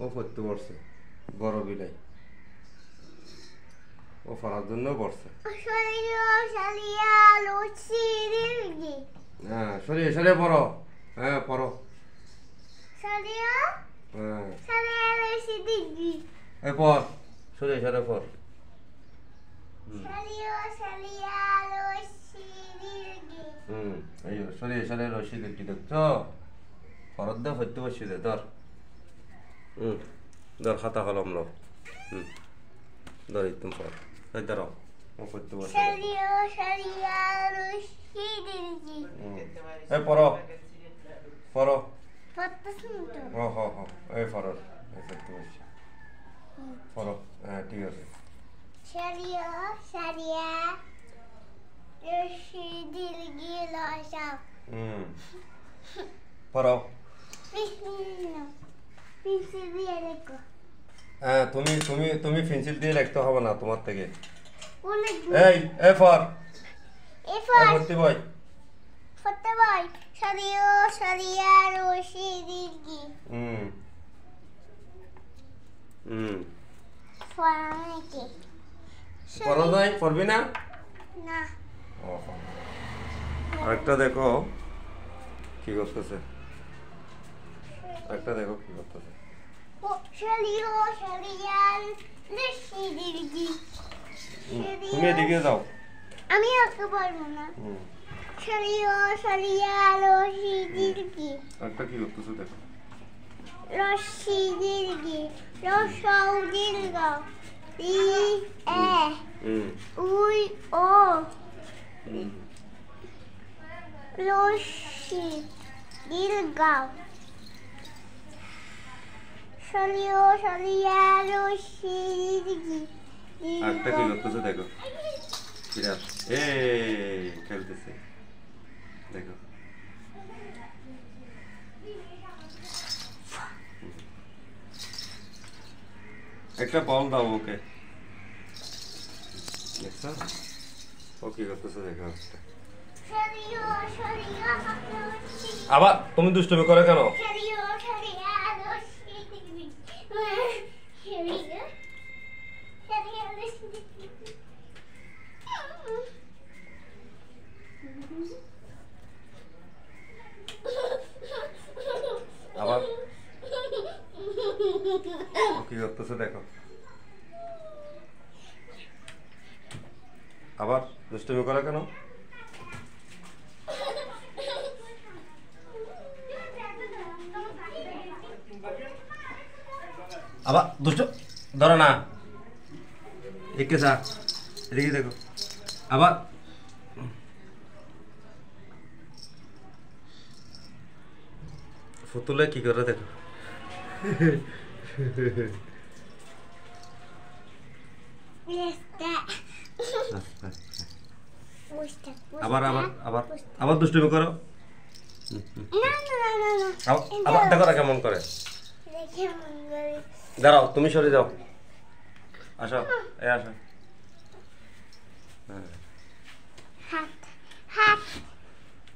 ও পড়তে বসছে বড় বিলাই ও পড়ার জন্য বসছে হ্যাঁ সরিয়ে সরিয়ে পড়ো হ্যাঁ পড়ো হ্যাঁ এই পড় সরিয়ে সরিয়ে পড় এই সরিয়ে সরিয়ে রশি দেখি দেখছ ফরত দে পড়তে বসছি দে ধর ধর খাতা কলম লো ধর এই তুমি পড় এই ধরো ও পড়তে বসে এই পড়ো পড়ো ও হ হ এই পড়ো এই পড়তে বসছি পড়ো হ্যাঁ ঠিক আছে পড়ো হ্যাঁ তুমি তুমি তুমি পেন্সিল দিয়ে লিখতে হবে না তোমার থেকে এই এ ফর ভর্তি বই পড়ো নাই পড়বি না আরেকটা দেখো কি করতেছে একটা দেখো কি করতেছে তুমি এদিকে যাও আমি আঁকতে পারবো না একটা কি করতেছে দেখো রশি দীর্ঘি রসৌ দীর্ঘ ই এ উই ও রশি দীর্ঘ একটা কি করতেছে দেখো বিরাট খেলতেছে দেখো একটা বল দাও ওকে দেখছো ও কি করতেছে দেখো আবার তুমি দুষ্টুমি করে কেন আবার কি করতেছে দেখো আবার দুষ্টুমি করে কেন আবার দুষ্ট ধরো না একে যা এদিকে দেখো আবার ফুতুলে কি করে দেখো আবার আবার আবার আবার দুষ্টুমি করো আবার দেখো না কেমন করে দাঁড়াও তুমি সরে যাও আসো এই আসো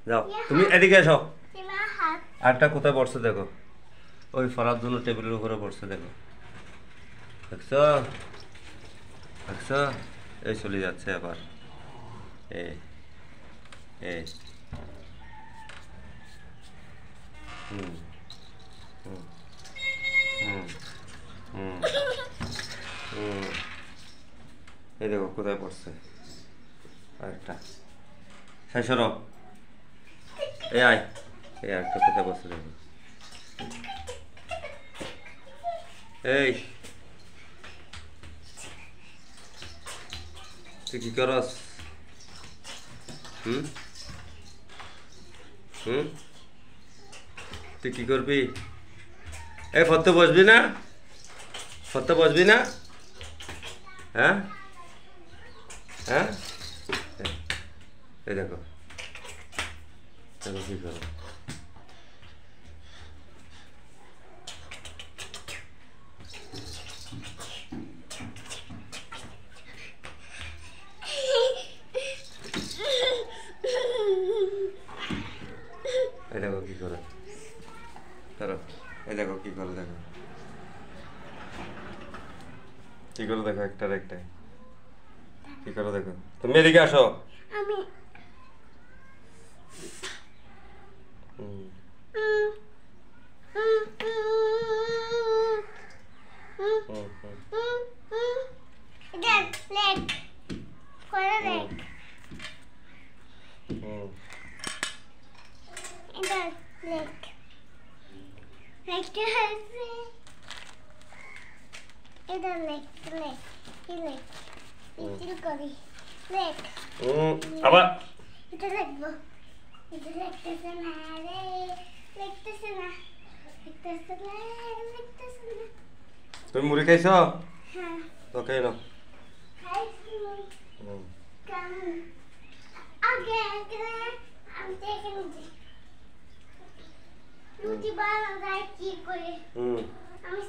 যাও তুমি এদিকে এসো আরেকটা কোথায় বসছে দেখো ওই ফরার জন্য টেবিলের উপরে বসছে দেখো দেখছো দেখছো এই চলে যাচ্ছে আবার এই এই এই দেখো কোথায় পড়ছে আরেকটা শেষ হলো এই আয় এই আরেকটা কোথায় পড়ছে দেখো এই তুই কি করস তুই কি করবি এই ফতে বসবি না ফতে বসবি না হ্যাঁ হ্যাঁ এই দেখো দেখো কি করো এই দেখো কি করে ধরো এই দেখো কি করে দেখো কি করে দেখো একটার একটা কি করে দেখো তুমি এদিকে আসো আমি হুম উম, উম, উম, হুম হুম এটা লেগ কয়টা লেগ হুম এটা লেগ লেগটা আছে এটা লেগ লেগ এই লেগ ইতিল করি লেগ আবার এটা লিখবো এটা লিখতেছে না রে লিখতেছে না লিখতেছে না লিখতেছে না তুমি মুড়ি খাইছো হ্যাঁ তো খাই নাও খাইছি হুম কেমন আগে আমি দেখে নিচ্ছি রুটি বানানো যায় কি করে হুম আমি